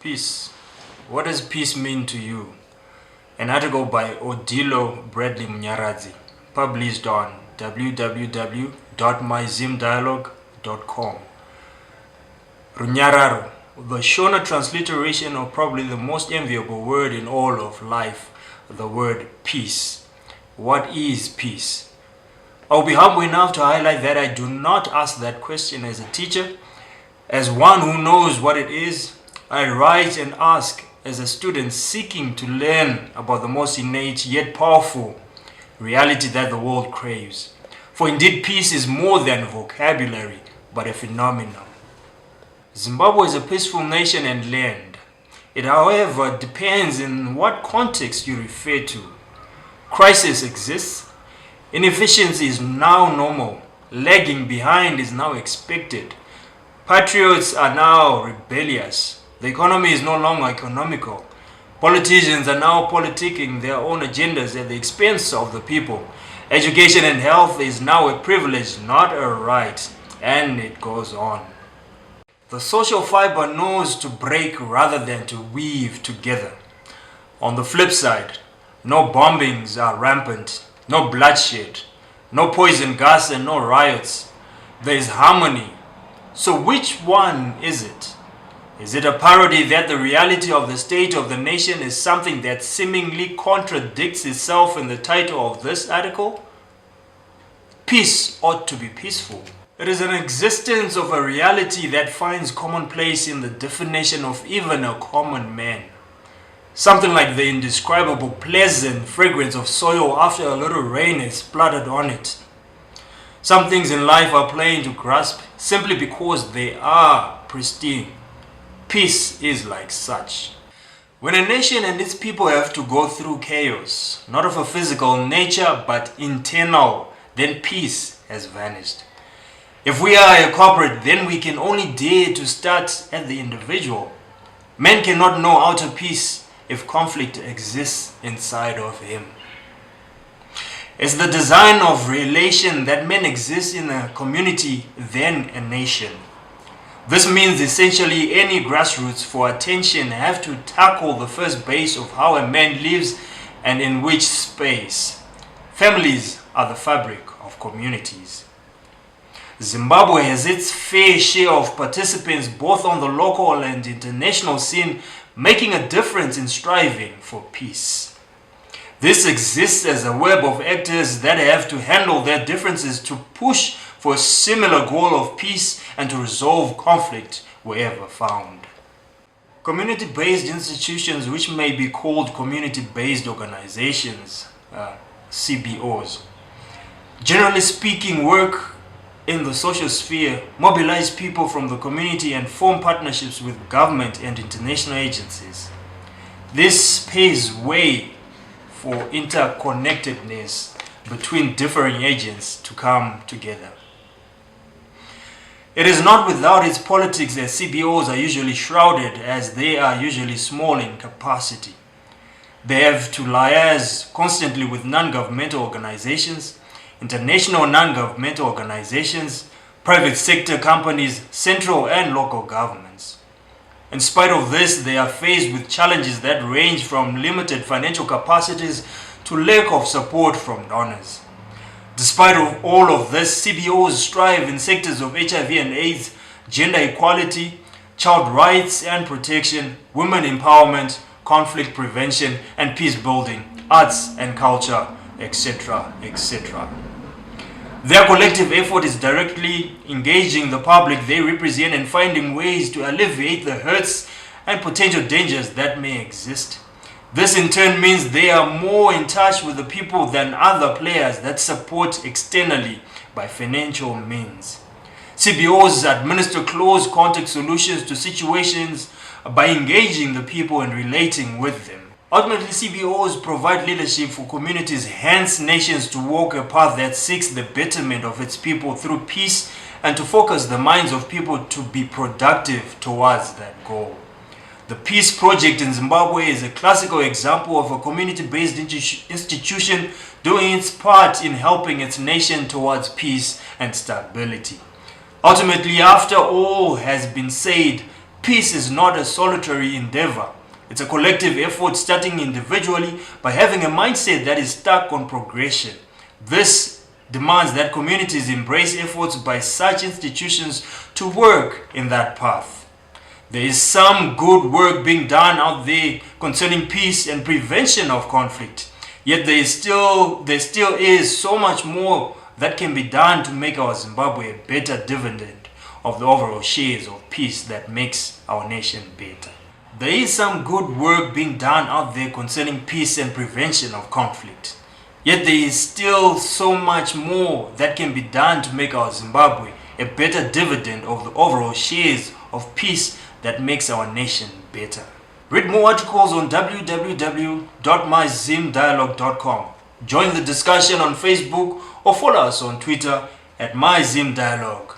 Peace. What does peace mean to you? An article by Odilo Bradley Munyaradzi, published on www.MyZimDialogue.com. Runyararo, the Shona transliteration of probably the most enviable word in all of life, the word peace. What is peace? I'll be humble enough to highlight that I do not ask that question as a teacher. As one who knows what it is, I write and ask as a student seeking to learn about the most innate yet powerful reality that the world craves. For indeed, peace is more than vocabulary, but a phenomenon. Zimbabwe is a peaceful nation and land. It, however, depends in what context you refer to. Crisis exists. Inefficiency is now normal. Lagging behind is now expected. Patriots are now rebellious. The economy is no longer economical. Politicians are now politicking their own agendas at the expense of the people. Education and health is now a privilege, not a right. And it goes on. The social fiber knows to break rather than to weave together. On the flip side, no bombings are rampant, no bloodshed, no poison gas and no riots. There is harmony. So which one is it? Is it a parody that the reality of the state of the nation is something that seemingly contradicts itself in the title of this article? Peace ought to be peaceful. It is an existence of a reality that finds commonplace in the definition of even a common man. Something like the indescribable pleasant fragrance of soil after a little rain is splattered on it. Some things in life are plain to grasp simply because they are pristine. Peace is like such. When a nation and its people have to go through chaos, not of a physical nature but internal, then peace has vanished. If we are a corporate, then we can only dare to start at the individual. Man cannot know outer peace if conflict exists inside of him. It's the design of relation that men exist in a community, then a nation. This means essentially any grassroots for attention have to tackle the first base of how a man lives and in which space. Families are the fabric of communities. Zimbabwe has its fair share of participants both on the local and international scene, making a difference in striving for peace. This exists as a web of actors that have to handle their differences to push for a similar goal of peace and to resolve conflict wherever found. Community-based institutions, which may be called community-based organizations, CBOs, generally speaking, work in the social sphere, mobilize people from the community and form partnerships with government and international agencies. This paves way for interconnectedness between differing agents to come together. It is not without its politics that CBOs are usually shrouded, as they are usually small in capacity. They have to liaise constantly with non-governmental organizations, international non-governmental organizations, private sector companies, central and local governments. In spite of this, they are faced with challenges that range from limited financial capacities to lack of support from donors. Despite all of this, CBOs strive in sectors of HIV and AIDS, gender equality, child rights and protection, women empowerment, conflict prevention and peace building, arts and culture, etc., etc. Their collective effort is directly engaging the public they represent and finding ways to alleviate the hurts and potential dangers that may exist. This in turn means they are more in touch with the people than other players that support externally by financial means. CBOs administer close contact solutions to situations by engaging the people and relating with them. Ultimately, CBOs provide leadership for communities, hence nations, to walk a path that seeks the betterment of its people through peace and to focus the minds of people to be productive towards that goal. The Peace Project in Zimbabwe is a classical example of a community-based institution doing its part in helping its nation towards peace and stability. Ultimately, after all has been said, Peace is not a solitary endeavor. It's a collective effort starting individually by having a mindset that is stuck on progression. This demands that communities embrace efforts by such institutions to work in that path. There is some good work being done out there concerning peace and prevention of conflict. Yet there still is so much more that can be done to make our Zimbabwe a better dividend of the overall shares of peace that makes our nation better. There is some good work being done out there concerning peace and prevention of conflict. Yet there is still so much more that can be done to make our Zimbabwe a better dividend of the overall shares of peace that makes our nation better. Read more articles on www.MyZimDialogue.com. Join the discussion on Facebook or follow us on Twitter at MyZimDialogue.